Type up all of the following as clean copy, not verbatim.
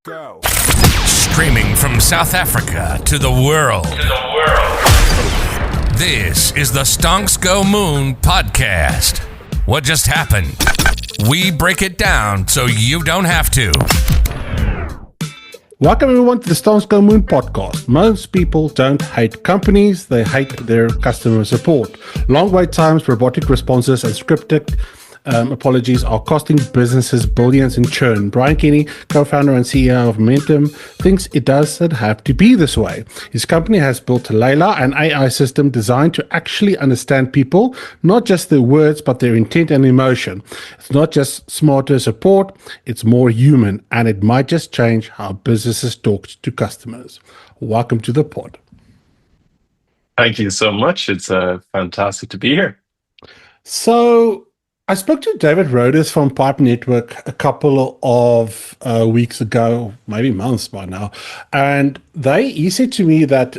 Go. Streaming from South Africa to the world. This is the Stonks Go Moon podcast. What just happened? We break it down so you don't have to. Welcome everyone to the Stonks Go Moon podcast. Most people don't hate companies, they hate their customer support. Long wait times, robotic responses, and scripted apologies are costing businesses billions in churn. Brian Kenny, co-founder and CEO of Momentum, thinks it doesn't have to be this way. His company has built Layla, an AI system designed to actually understand people, not just their words, but their intent and emotion. It's not just smarter support, it's more human, and it might just change how businesses talk to customers. Welcome to the pod. Thank you so much. It's fantastic to be here. So, I spoke to David Rhodes from Pipe Network a couple of weeks ago, maybe months by now, and he said to me that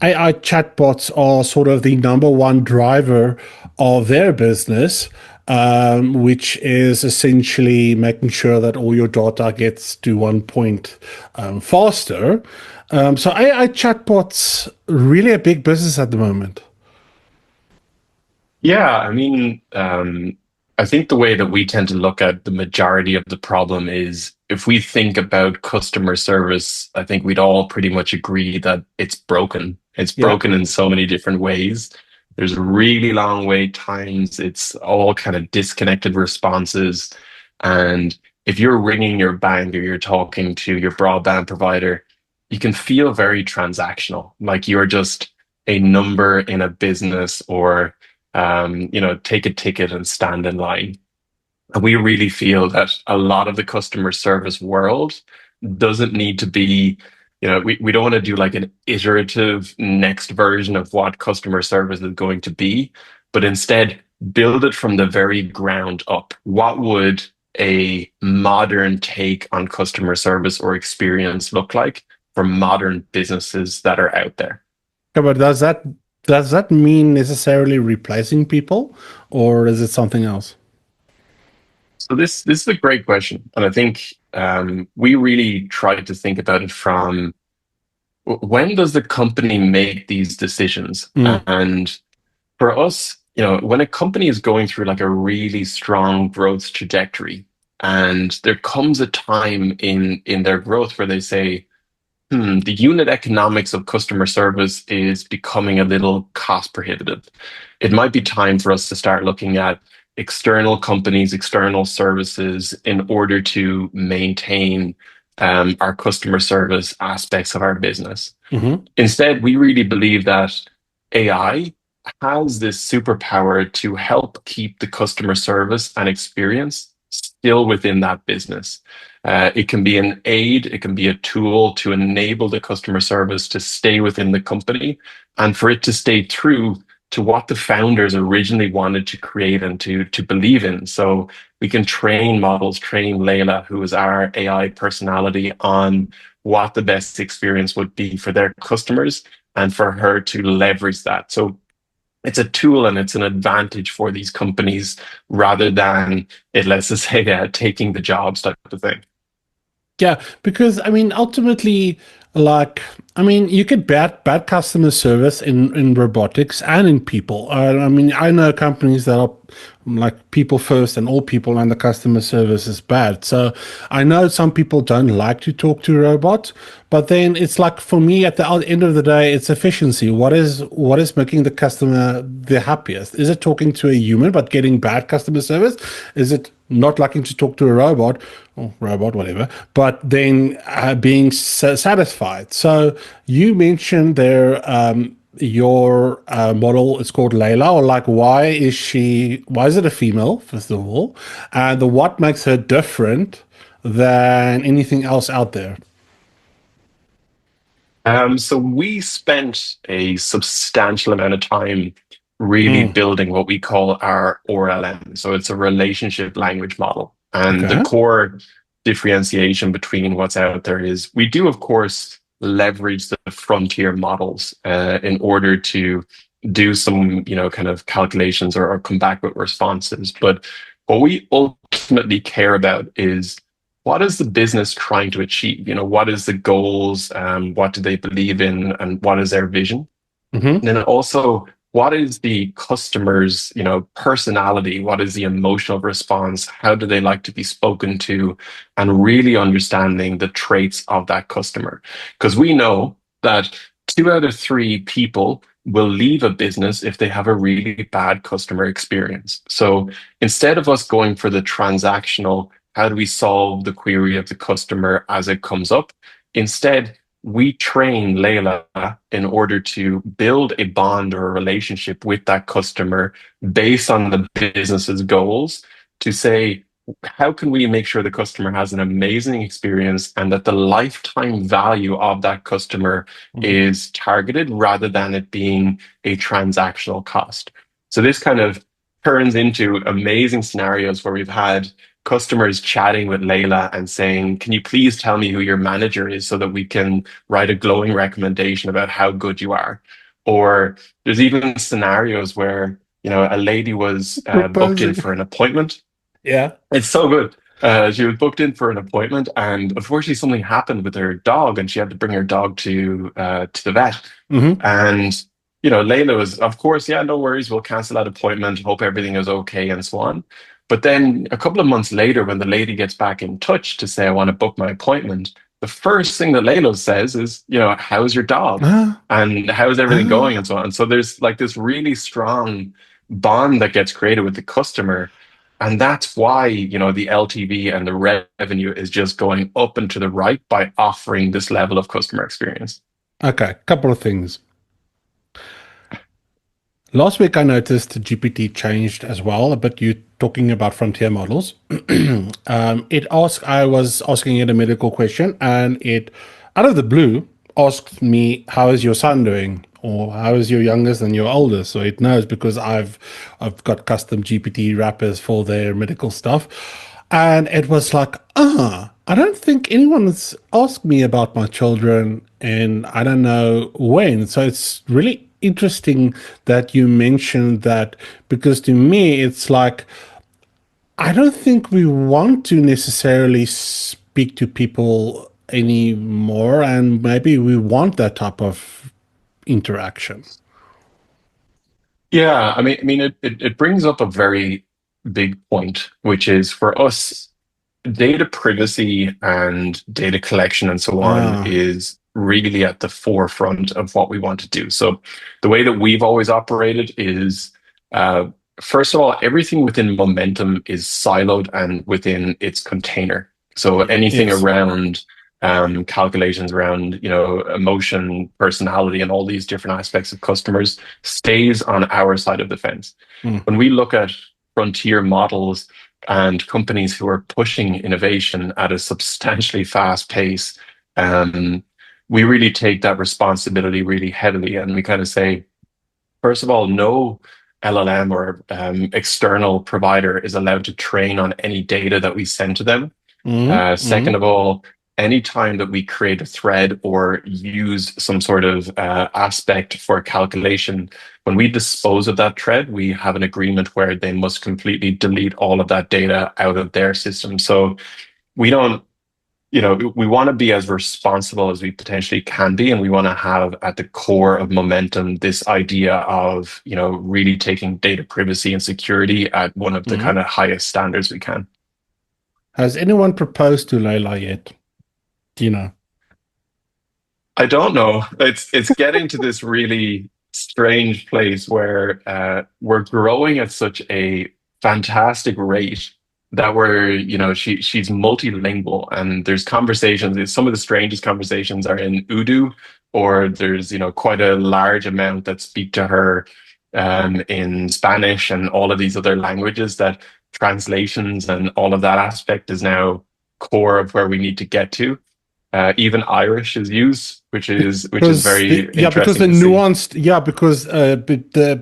AI chatbots are sort of the number one driver of their business, which is essentially making sure that all your data gets to one point faster. So AI chatbots really a big business at the moment. Yeah, I think the way that we tend to look at the majority of the problem is if we think about customer service, I think we'd all pretty much agree that it's broken. It's broken in so many different ways. There's really long wait times. It's all kind of disconnected responses. And if you're ringing your bank or you're talking to your broadband provider, you can feel very transactional, like you're just a number in a business or take a ticket and stand in line. And we really feel that a lot of the customer service world doesn't need to be, we don't want to do like an iterative next version of what customer service is going to be, but instead build it from the very ground up. What would a modern take on customer service or experience look like for modern businesses that are out there? Yeah, but does that mean necessarily replacing people, or is it something else? So this is a great question. And I think we really try to think about it from when does the company make these decisions? And for us, when a company is going through like a really strong growth trajectory, and there comes a time in their growth where they say, the unit economics of customer service is becoming a little cost prohibitive. It might be time for us to start looking at external companies, external services in order to maintain our customer service aspects of our business. Instead, we really believe that AI has this superpower to help keep the customer service and experience still within that business. It can be an aid, it can be a tool to enable the customer service to stay within the company and for it to stay true to what the founders originally wanted to create and to believe in. So we can train models, train Layla, who is our AI personality, on what the best experience would be for their customers and for her to leverage that. So it's a tool and it's an advantage for these companies rather than it, let's just say, taking the jobs type of thing. Yeah, because ultimately, you get bad customer service in robotics and in people. I know companies that are like people first and all people, and the customer service is bad. So I know some people don't like to talk to robots, but then it's like, for me, at the end of the day, it's efficiency. What is making the customer the happiest? Is it talking to a human but getting bad customer service? Is it not liking to talk to a robot, or whatever, but then being satisfied? So you mentioned there your model is called Layla, or like, why is it a female, first of all, and what makes her different than anything else out there? So we spent a substantial amount of time really building what we call our RLM. So it's a relationship language model. And the core differentiation between what's out there is we do, of course, leverage the frontier models in order to do some, kind of calculations or come back with responses. But what we ultimately care about is what is the business trying to achieve? What is the goals? What do they believe in, and what is their vision? Mm-hmm. And then also, what is the customer's, personality? What is the emotional response? How do they like to be spoken to? And really understanding the traits of that customer. Because we know that 2 out of 3 people will leave a business if they have a really bad customer experience. So instead of us going for the transactional, how do we solve the query of the customer as it comes up? Instead, we train Layla in order to build a bond or a relationship with that customer based on the business's goals to say, how can we make sure the customer has an amazing experience and that the lifetime value of that customer is targeted rather than it being a transactional cost? So this kind of turns into amazing scenarios where we've had customers chatting with Layla and saying, can you please tell me who your manager is so that we can write a glowing recommendation about how good you are? Or there's even scenarios where, a lady was booked in Proposing. for an appointment. Yeah. It's so good. She was booked in for an appointment, and unfortunately, something happened with her dog, and she had to bring her dog to the vet. Mm-hmm. And Layla was, of course, yeah, no worries, we'll cancel that appointment. Hope everything is okay, and so on. But then a couple of months later, when the lady gets back in touch to say, I want to book my appointment, the first thing that Layla says is, how's your dog? Ah, And how's everything going? ah. And so on. So there's like this really strong bond that gets created with the customer. And that's why, the LTV and the revenue is just going up and to the right by offering this level of customer experience. Okay, couple of things. Last week I noticed GPT changed as well, but you talking about frontier models. I was asking it a medical question, and it, out of the blue, asked me, how is your son doing? Or how is your youngest and your oldest? So it knows because I've got custom GPT wrappers for their medical stuff. And it was like, I don't think anyone's asked me about my children, and I don't know when. So it's really interesting that you mentioned that, because to me, it's like, I don't think we want to necessarily speak to people anymore, and maybe we want that type of interaction. Yeah, I mean, it brings up a very big point, which is for us, data privacy and data collection and so on Ah, is really at the forefront of what we want to do. So the way that we've always operated is, uh, first of all, everything within Momentum is siloed and within its container. So anything yes. around calculations around, emotion, personality, and all these different aspects of customers stays on our side of the fence. Mm, When we look at frontier models and companies who are pushing innovation at a substantially fast pace, um, we really take that responsibility really heavily. And we kind of say, first of all, no LLM or external provider is allowed to train on any data that we send to them. mm, Second mm, of all, anytime that we create a thread or use some sort of aspect for calculation, when we dispose of that thread, we have an agreement where they must completely delete all of that data out of their system. So we don't, we want to be as responsible as we potentially can be. And we want to have at the core of Momentum this idea of, really taking data privacy and security at one of the mm. kind of highest standards we can. Has anyone proposed to Layla yet? Do you know? I don't know. It's getting to this really strange place where we're growing at such a fantastic rate that she's multilingual, and there's conversations. Some of the strangest conversations are in Urdu, or there's quite a large amount that speak to her in Spanish and all of these other languages. That translations and all of that aspect is now core of where we need to get to. Even Irish is used, which is very Because interesting the to see. nuanced, because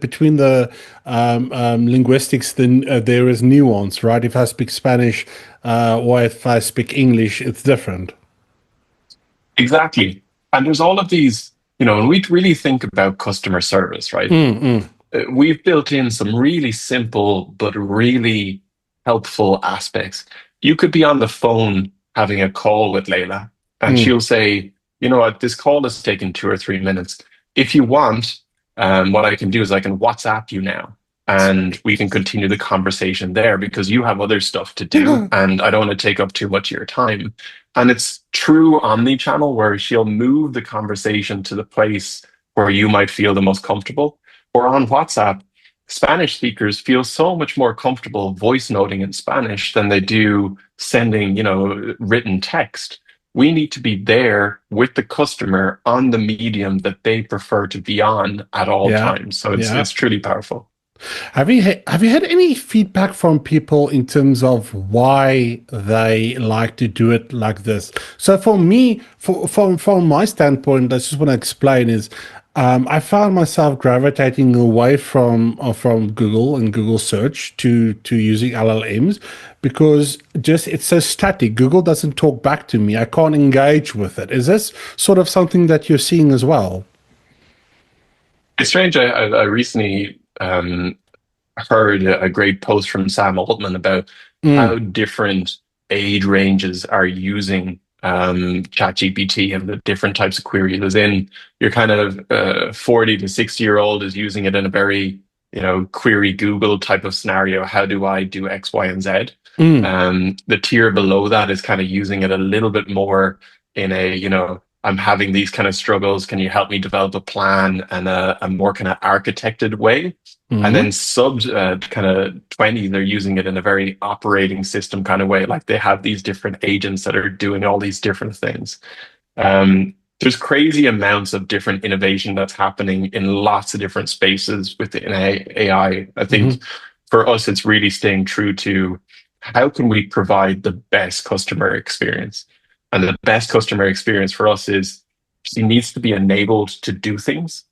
between the linguistics, then there is nuance, right? If I speak Spanish, or if I speak English, it's different. Exactly. And there's all of these, when we really think about customer service, right? Mm, mm, We've built in some really simple but really helpful aspects. You could be on the phone having a call with Layla, and Mm. she'll say, you know what, this call has taken 2 or 3 minutes. If you want, what I can do is I can WhatsApp you now, and we can continue the conversation there because you have other stuff to do, and I don't want to take up too much of your time. And it's true omni-channel where she'll move the conversation to the place where you might feel the most comfortable. Or on WhatsApp, Spanish speakers feel so much more comfortable voice noting in Spanish than they do sending, written text. We need to be there with the customer on the medium that they prefer to be on at all Yeah. times. So it's Yeah. it's truly powerful. Have you had any feedback from people in terms of why they like to do it like this? So for me, from my standpoint, I just want to explain is I found myself gravitating away from Google and Google search to using LLMs because just it's so static. Google doesn't talk back to me. I can't engage with it. Is this sort of something that you're seeing as well? It's strange. I recently heard a great post from Sam Altman about how Mm, different age ranges are using ChatGPT and the different types of queries. As in, your kind of 40 to 60-year-old is using it in a very, query Google type of scenario. How do I do X, Y, and Z? mm, The tier below that is kind of using it a little bit more in a, I'm having these kind of struggles. Can you help me develop a plan and a more kind of architected way? And then mm, sub kind of 20, they're using it in a very operating system kind of way. Like they have these different agents that are doing all these different things. There's crazy amounts of different innovation that's happening in lots of different spaces within AI. I think mm, for us, it's really staying true to how can we provide the best customer experience? And the best customer experience for us is she needs to be enabled to do things.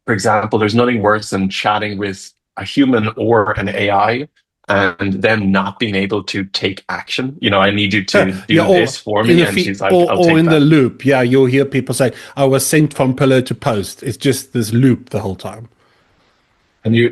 For example, there's nothing worse than chatting with a human or an AI and them not being able to take action. I need you to Yeah, do this or for in me. the And feed, she's like, I'll or take in the that. loop. Yeah, you'll hear people say, "I was sent from pillar to post." It's just this loop the whole time. And you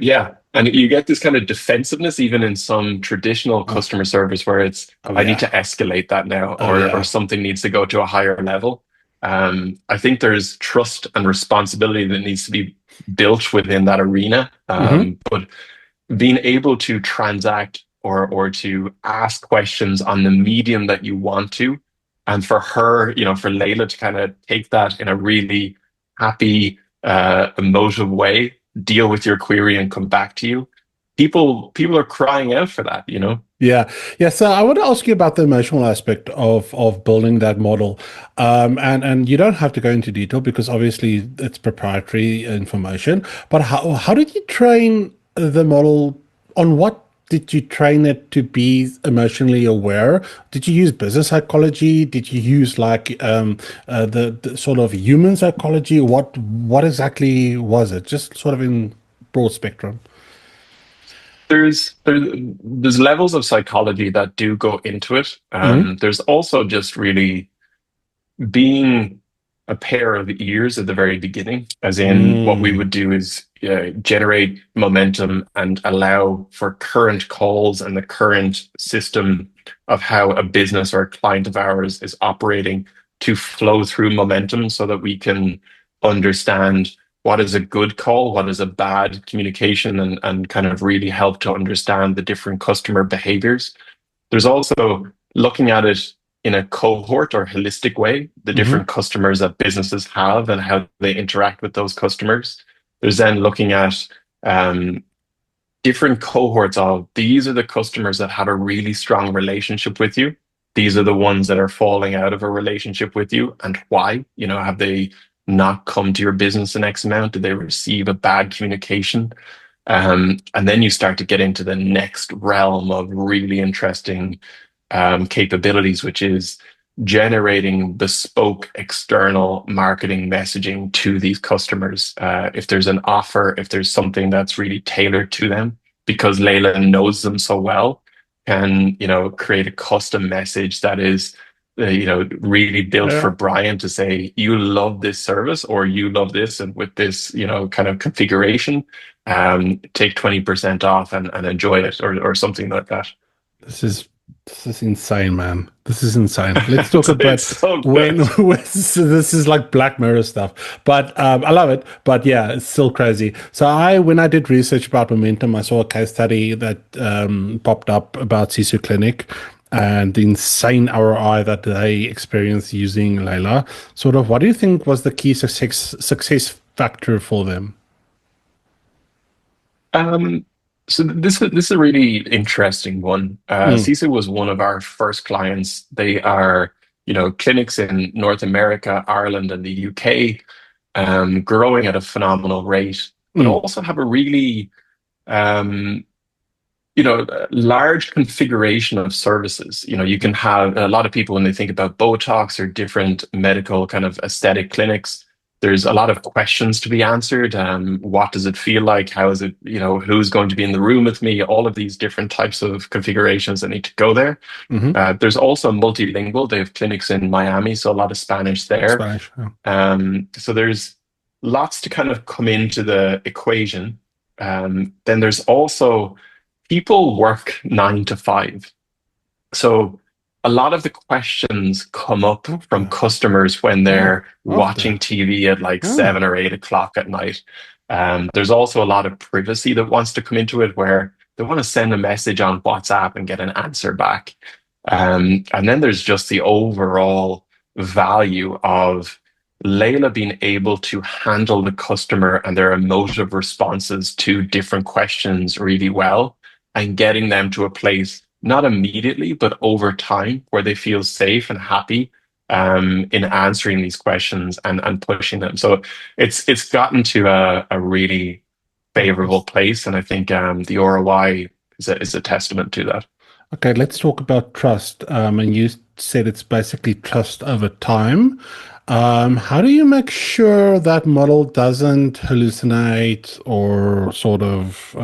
get this kind of defensiveness even in some traditional Oh, customer service where it's, oh I need to yeah, escalate that now, oh or yeah. something needs to go to a higher level. I think there's trust and responsibility that needs to be built within that arena. Mm-hmm. But being able to transact or to ask questions on the medium that you want to, and for her, for Layla to kind of take that in a really happy, emotive way, deal with your query and come back to you. People are crying out for that. Yeah, yeah. So I want to ask you about the emotional aspect of building that model, and you don't have to go into detail because obviously it's proprietary information. But how did you train the model? On what did you train it to be emotionally aware? Did you use business psychology? Did you use like the sort of human psychology? What exactly was it? Just sort of in broad spectrum. There's levels of psychology that do go into it. Mm-hmm. There's also just really being a pair of ears at the very beginning, as in what we Mm, would do is generate momentum and allow for current calls and the current system of how a business or a client of ours is operating to flow through momentum so that we can understand what is a good call, what is a bad communication, and kind of really help to understand the different customer behaviors. There's also looking at it in a cohort or holistic way, the mm-hmm. different customers that businesses have and how they interact with those customers. There's then looking at different cohorts of these are the customers that have a really strong relationship with you. These are the ones that are falling out of a relationship with you and why. Have they not come to your business an X amount? Did they receive a bad communication? And then you start to get into the next realm of really interesting capabilities, which is generating bespoke external marketing messaging to these customers. If there's an offer, if there's something that's really tailored to them, because Layla knows them so well, can create a custom message that is really built for Yeah. Brian to say, you love this service or you love this, and with this kind of configuration, take 20% off and enjoy it, or something like that. This is This is insane, man. This is insane. Let's talk It's about so when, good. so this is like Black Mirror stuff. But I love it. But yeah, it's still crazy. So when I did research about Momentum, I saw a case study that popped up about Sisu Clinic and the insane ROI that they experienced using Layla. Sort of, what do you think was the key success factor for them? Um, so this is a really interesting one. Mm, CISA was one of our first clients. They are, clinics in North America, Ireland, and the UK, growing at a phenomenal rate, but mm, also have a really, um, large configuration of services. You can have a lot of people when they think about Botox or different medical kind of aesthetic clinics. There's a lot of questions to be answered. What does it feel like? How is it, who's going to be in the room with me? All of these different types of configurations that need to go there. mm-hmm. There's also multilingual. They have clinics in Miami, so a lot of Spanish there. Spanish. Yeah. So there's lots to kind of come into the equation. Then there's also people work 9 to 5. So a lot of the questions come up What from the? customers when Oh, they're what the? watching TV at like Oh. 7 or 8 o'clock at night. There's also a lot of privacy that wants to come into it where they want to send a message on WhatsApp and get an answer back. And then there's just the overall value of Layla being able to handle the customer and their emotive responses to different questions really well and getting them to a place, not immediately, but over time, where they feel safe and happy in answering these questions and pushing them. So it's gotten to a really favorable place, and I think the ROI is a testament to that. Okay, let's talk about trust. And you said it's basically trust over time. How do you make sure that model doesn't hallucinate or sort of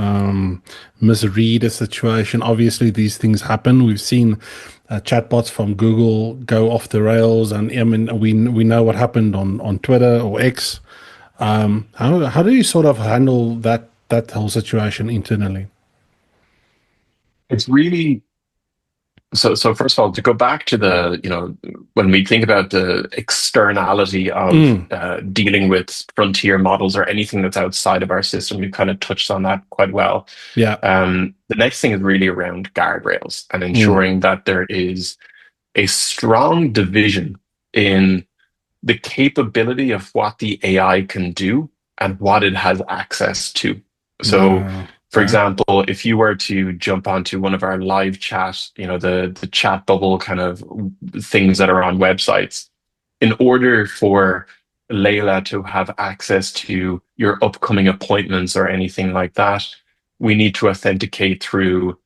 misread a situation? Obviously, these things happen. We've seen chatbots from Google go off the rails, and I mean, we know what happened on Twitter or X. How do you sort of handle that whole situation internally? It's really so first of all, to go back to when we think about the externality of Mm, dealing with frontier models or anything that's outside of our system, we kind of touched on that quite well. yeah. The next thing is really around guardrails and Mm, ensuring that there is a strong division in the capability of what the AI can do and what it has access to. So, for okay. example, if you were to jump onto one of our live chat, the chat bubble kind of things that are on websites, in order for Layla to have access to your upcoming appointments or anything like that, we need to authenticate through,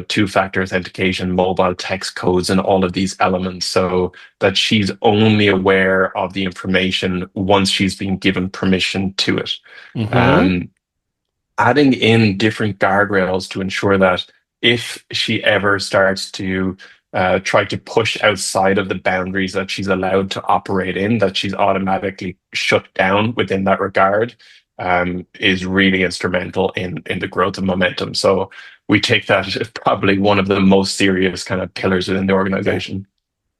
two-factor authentication, mobile text codes, and all of these elements so that she's only aware of the information once she's been given permission to it. Mm-hmm. Um, Adding in different guardrails to ensure that if she ever starts to try to push outside of the boundaries that she's allowed to operate in, that she's automatically shut down within that regard, is really instrumental in the growth of momentum. So we take that as probably one of the most serious kind of pillars within the organization.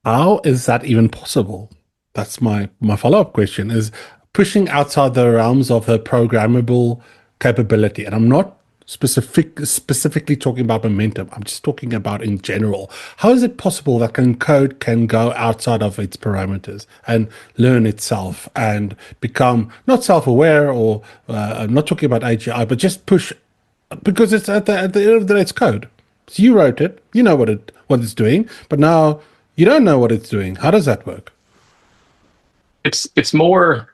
How is that even possible? That's my follow-up question is pushing outside the realms of her programmable capability. And I'm not specifically talking about momentum. I'm just talking about in general. How is it possible that code can go outside of its parameters and learn itself and become not self-aware or I'm not talking about AGI, but just push because it's at the end of the day, it's code. So you wrote it, you know what it's doing, but now you don't know what it's doing. How does that work? It's more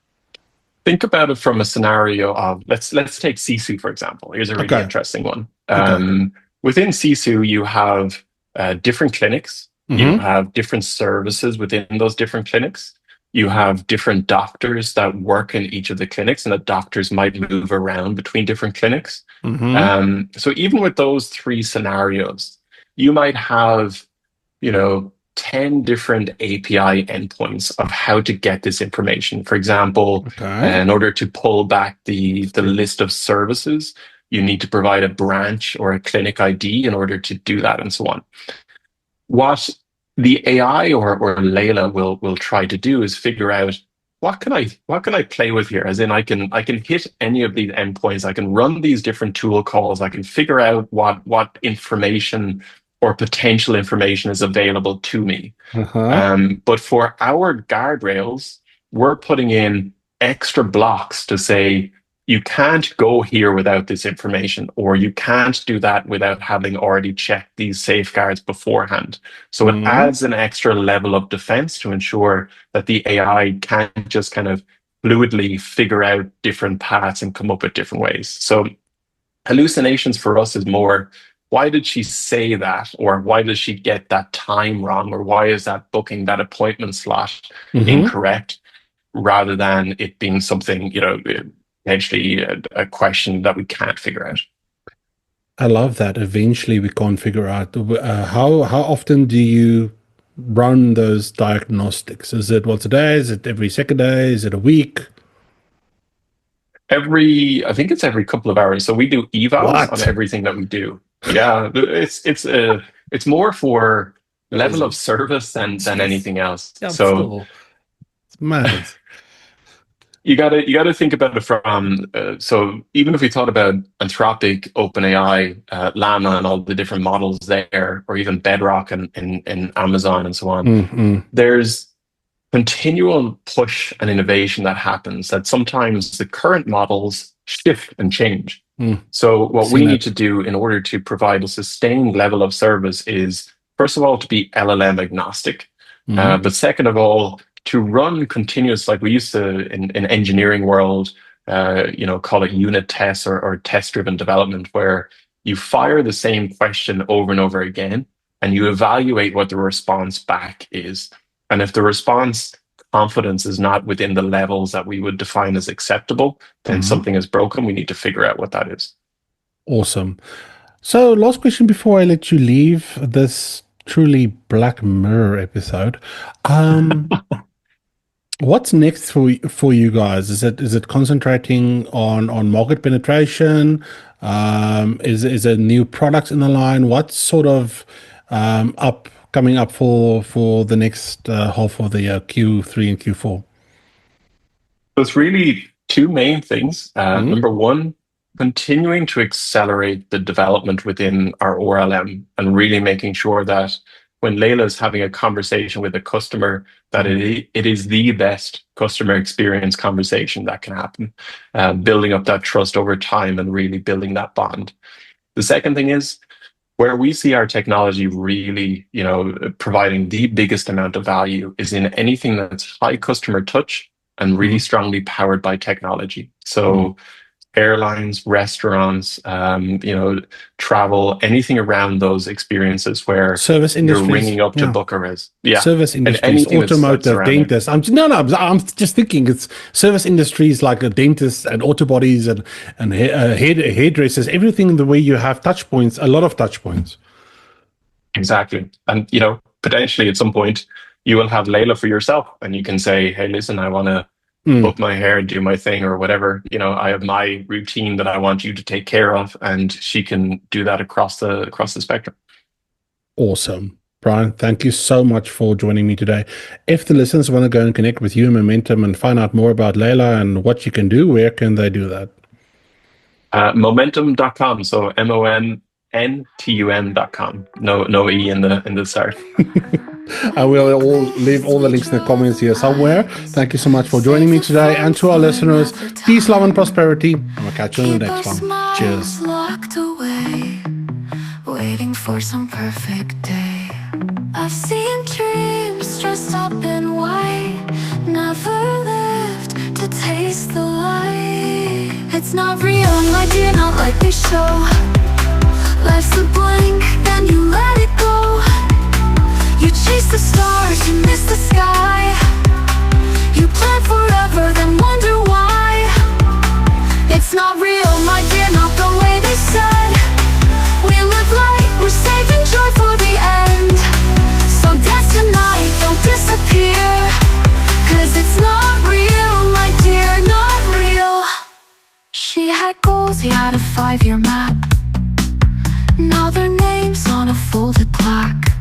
think about it from a scenario of let's take Sisu for example. Here's a really Okay, interesting one. okay. Within Sisu, you have different clinics. You Mm-hmm. have different services within those different clinics. You have different doctors that work in each of the clinics, and the doctors might move around between different clinics. Mm-hmm. So even with those three scenarios, you might have, 10 different API endpoints of how to get this information. For example, Okay. in order to pull back the list of services, you need to provide a branch or a clinic ID in order to do that and so on. what the AI or Layla will try to do is figure out what can I play with here? As in, I can hit any of these endpoints. I can run these different tool calls. I can figure out what information or potential information is available to me. But for our guardrails, we're putting in extra blocks to say, you can't go here without this information, or you can't do that without having already checked these safeguards beforehand. So it adds an extra level of defense to ensure that the AI can't just kind of fluidly figure out different paths and come up with different ways. So hallucinations for us is more, why did she say that? Or why does she get that time wrong? Or why is that booking that appointment slot incorrect? Rather than it being something, potentially a question that we can't figure out. I love that. Eventually, we can't figure out. How often do you run those diagnostics? Is it once a day? Is it every second day? Is it a week? I think it's every couple of hours. So we do evals on everything that we do. Yeah, it's more for level of service than anything else. Yeah, so it's mad. You gotta think about it from so even if we thought about Anthropic, OpenAI, Llama, and all the different models there, or even Bedrock and Amazon and so on, there's continual push and innovation that happens. That sometimes the current models shift and change. So what we need to do in order to provide a sustained level of service is, first of all, to be LLM agnostic, but second of all, to run continuous, like we used to in engineering world, call it unit tests or test-driven development, where you fire the same question over and over again, and you evaluate what the response back is. And if the response confidence is not within the levels that we would define as acceptable, then something is broken. We need to figure out what that is. Awesome. So last question before I let you leave this truly Black Mirror episode. What's next for you guys? Is it concentrating on market penetration? Is it new products in the line? What's sort of coming up for the next half of the year, Q3 and Q4? So it's really two main things. Number one, continuing to accelerate the development within our ORLM and really making sure that when Layla is having a conversation with a customer, that it is the best customer experience conversation that can happen, building up that trust over time and really building that bond. The second thing is, where we see our technology really, providing the biggest amount of value is in anything that's high customer touch and really strongly powered by technology. So airlines, restaurants, travel, anything around those experiences where service industries, you're ringing up to book a res. Yeah. Service industries, automotive, dentists. I'm just thinking it's service industries like a dentist and auto bodies and hairdressers, everything the way you have touch points, a lot of touch points. Exactly. And, potentially at some point you will have Layla for yourself and you can say, hey, listen, I want to book my hair and do my thing or whatever. I have my routine that I want you to take care of, and she can do that across the spectrum. Awesome. Brian, thank you so much for joining me today. If the listeners want to go and connect with you and Momentum and find out more about Layla and what you can do, where can they do that? Momentum.com. So MOMNTUM.com. No E in the start. I will leave all the links in the comments here somewhere. Thank you so much for joining me today. And to our listeners, peace, love, and prosperity. And we'll catch you on the next one. Cheers. Locked away, waiting for some perfect day. I've seen dreams dressed up in white, never lived to taste the light. It's not real, my dear, not like they show. Life's a blank, then you let it go. You chase the stars, you miss the sky. You plan forever, then wonder why. It's not real, my dear, not the way they said. We live light, we're saving joy for the end. So dance tonight, don't disappear, 'cause it's not real, my dear, not real. She had goals, he had a 5-year map. Now their names on a folded plaque.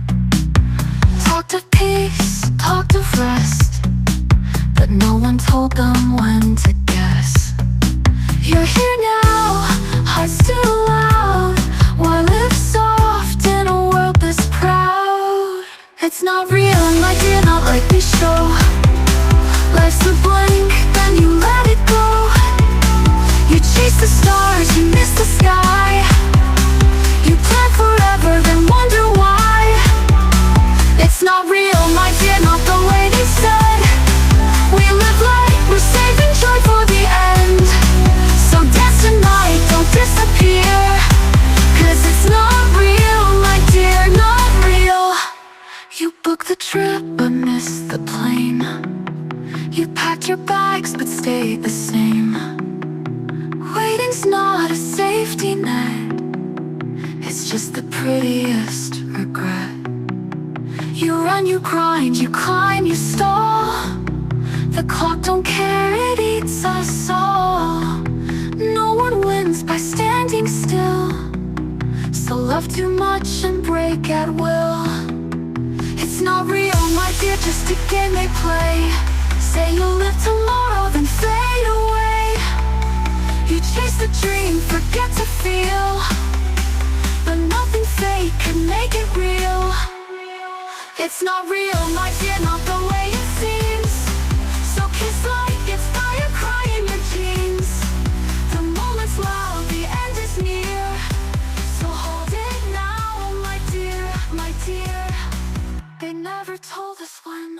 one told them when to guess. You're here now, hearts too loud. Why live soft in a world this proud? It's not real, my dear, not like we show. Life's a blank, then you let it go. You chase the stars, you miss the sky. You plan forever, then wonder why. It's not real, my dear, not the way they said. We live light, we're saving joy for the end. So dance tonight, don't disappear. 'Cause it's not real, my dear, not real. You booked the trip but missed the plane. You packed your bags but stayed the same. Waiting's not a safety net, it's just the prettiest regret. You run, you grind, you climb, you stall. The clock don't care, it eats us all. No one wins by standing still. So love too much and break at will. It's not real, my dear, just a game they play. Say you'll live tomorrow, then fade away. You chase the dream, forget to feel. But nothing fake can make it real. It's not real, my dear, not the way it seems. So kiss like it's fire, cry in your jeans. The moment's loud, the end is near. So hold it now, my dear, my dear. They never told us when.